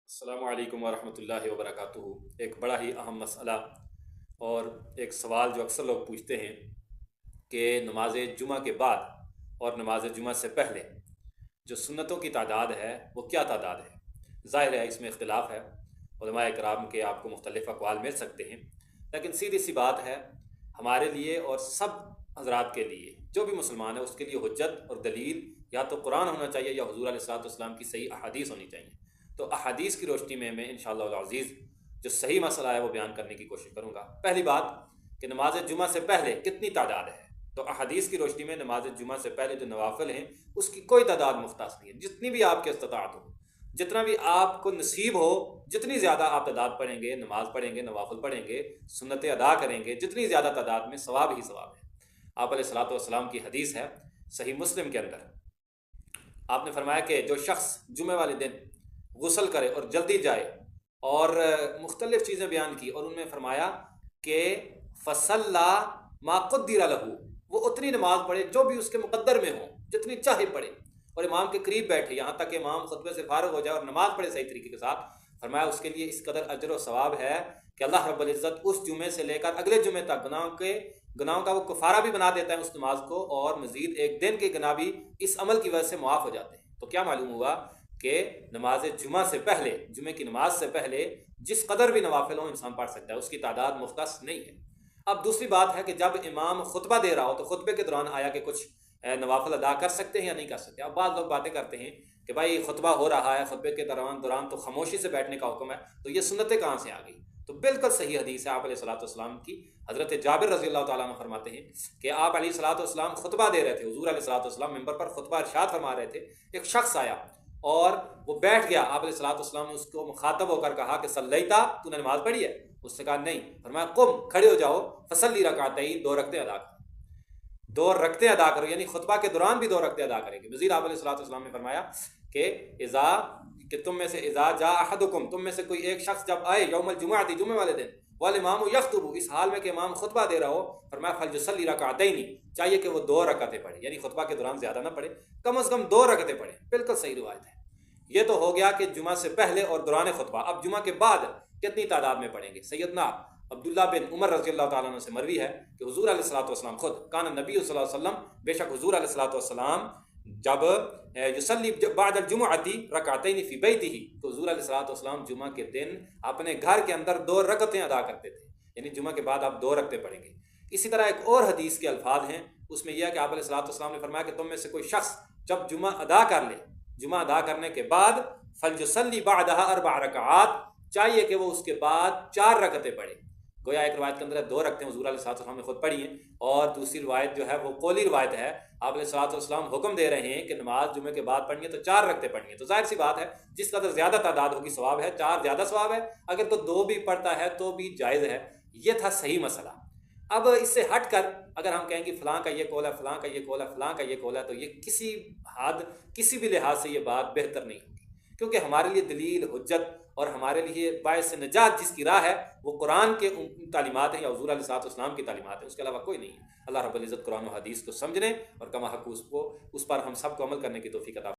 अस्सलामु अलैकुम वरहमतुल्लाहि वबरकातुहू। एक बड़ा ही अहम मसला और एक सवाल जो अक्सर लोग पूछते हैं कि नमाज जुमा के बाद और नमाज जुमा से पहले जो सुन्नतों की तादाद है वो क्या तादाद है। ज़ाहिर है इसमें इख्तिलाफ़ है, उलमाए कराम के आपको मुख्तलिफ़ अक़वाल मिल सकते हैं, लेकिन सीधी सी बात है हमारे लिए और सब हज़रात के लिए, जो भी मुसलमान है उसके लिए हुज्जत और दलील या तो कुरान होना चाहिए या हुज़ूर अलैहिस्सलाम की सही अहादीस होनी चाहिए। तो अहादीस की रोशनी में मैं इंशाअल्लाह अज़ीज़ जो सही मसला है वो बयान करने की कोशिश करूँगा। पहली बात कि नमाज जुमा से पहले कितनी तादाद है, तो अहादीस की रोशनी में नमाज जुमा से पहले जो नवाफिल हैं उसकी कोई तादाद मुख्तस नहीं है। जितनी भी आपके इस्तिताअत हो, जितना भी आपको नसीब हो, जितनी ज़्यादा आप तादाद पढ़ेंगे, नमाज पढ़ेंगे, नवाफिल पढ़ेंगे, सुन्नतें अदा करेंगे, जितनी ज़्यादा तादाद में सवाब ही सवाब है। आप अलैहिस्सलातु वस्सलाम की हदीस है सही मुस्लिम के अंदर, आपने फरमाया कि जो शख्स जुमे वाले दिन गुसल करे और जल्दी जाए, और मुख्तलिफ़ चीज़ें बयान की और उनमें फरमाया कि फसल्ला मा क़ुद्दिरा लहू, वो उतनी नमाज पढ़े जो भी उसके मुक़द्दर में हो, जितनी चाहे पढ़े, और इमाम के करीब बैठे यहाँ तक कि इमाम खुतबे से फारग हो जाए और नमाज पढ़े सही तरीके के साथ। फरमाया उसके लिए इस कदर अजर व सवाब है कि अल्लाह रब्बुल इज़्ज़त उस जुमे से लेकर अगले जुमे तक गुनाहों का वो कफ़ारा भी बना देता है उस नमाज को, और मज़ीद एक दिन के गुनाह भी इस अमल की वजह से मुआफ़ हो जाते हैं। तो क्या मालूम हुआ कि नमाज जुमा से पहले, जुमे की नमाज से पहले जिस कदर भी नवाफिल हो इंसान पढ़ सकता है, उसकी तादाद मुख्तस नहीं है। अब दूसरी बात है कि जब इमाम खुतबा दे रहा हो तो खुतबे के दौरान आया कि कुछ नवाफिल अदा कर सकते हैं या नहीं कर सकते। अब बाद लोग बातें करते हैं कि भाई खुतबा हो रहा है, खुतबे के दौरान तो खामोशी से बैठने का हुक्म है, तो ये सुन्नतें कहाँ से आ गई। तो बिल्कुल सही हदीस है आप अलैहिस्सलाम की। हज़रत जाबिर रज़ी अल्लाह ताला अन्हु फरमाते हैं कि आप अलैहिस्सलाम खुतबा दे रहे थे, हुज़ूर अलैहिस्सलाम मिंबर पर खुतबा इरशाद फरमा रहे थे, एक शख्स आया और वो बैठ गया। आप अलैहिस्सलाम ने उसको मुखातब होकर कहा कि सल्लैता, तूने नमाज पढ़ी है? उसने कहा नहीं। फरमाया कुम, खड़े हो जाओ, फसल्ली रकातैन, दो रकतें अदा करो, दो रकतें अदा करो, यानी खुतबा के दौरान भी दो रकतें अदा करेंगे। मज़ीद आप अलैहिस्सलाम ने फरमाया कि इज़ा, कि तुम में से इज़ा जा अहदुकुम, तुम में से कोई एक शख्स जब आए यौमुल जुमुअती, जुमे वाले दिन, वल इमामु यख्तुबु, इस हाल में कि इमाम खुतबा दे रहा हो, फरमाया फलयुसल्ली रकातैनी, चाहिए कि वो दो रकतें पढ़े, यानी खुतबा के दौरान ज़्यादा ना पढ़े, कम अज़ कम दो रकतें पढ़े। बिल्कुल सही रिवायत है। ये तो हो गया कि जुमा से पहले और दौरान खुतबा। अब जुमा के बाद कितनी तादाद में पढ़ेंगे। सैयदना अब्दुल्ला बिन उमर रज़ी अल्लाह ताला अन्हु से मरवी है कि हुज़ूर अलैहिस्सलातु वस्सलाम खुद कान नबी सल्लल्लाहु अलैहि वसल्लम, बेशक हुज़ूर अलैहिस्सलातु वस्सलाम जब युसल्ली बाद जुमुअती रकातैन फी बैतिही, तो हुज़ूर अलैहिस्सलातु वस्सलाम जुमा के दिन अपने घर के अंदर दो रकतें अदा करते थे, यानी जुमा के बाद आप दो रकतें पढ़ेंगे। इसी तरह एक और हदीस के अल्फाज हैं, उसमें यह है कि आप अलैहिस्सलातु वस्सलाम ने फरमाया कि तुम में से कोई शख्स जब जुमा अदा कर ले, जुमा अदा करने के बाद फलयुसल्ली बादहा अर्बअ रकात, चाहिए कि वो उसके बाद चार रकतें पढ़े। गोया एक रवायत के अंदर दो रकतें हुज़ूर अलैहिस्सलाम ने खुद पढ़ी हैं, और दूसरी रवायत जो है वो कौली रवायत है, आप अलैहिस्सलाम हुक्म दे रहे हैं कि नमाज जुमे के बाद पढ़नी है तो चार रकतें पढ़नी है। तो जाहिर सी बात है जिस कदर ज़्यादा तादाद होगी सवाब है, चार ज़्यादा सवाब है, अगर तो दो भी पढ़ता है तो भी जायज़ है। ये था सही मसला। अब इससे हट कर अगर हम कहेंगे फ़लाँ का ये कौल है, फ़लाँ का ये कौल है, फ़लाँ का ये कौल है, तो ये किसी भी लिहाज से ये बात बेहतर नहीं होगी, क्योंकि हमारे लिए दलील, हुज्जत और हमारे लिए बायस निजात जिसकी राह है वो कुरान के तालीमात हैं या हुज़ूर अलैहिस्सलाम की तालीमात है, उसके अलावा कोई नहीं है। अल्लाह रब्बुल इज़्ज़त कुरान और हदीस को समझने और कमा हक़ उस पर हम सब को अमल करने की तौफ़ीक़ अता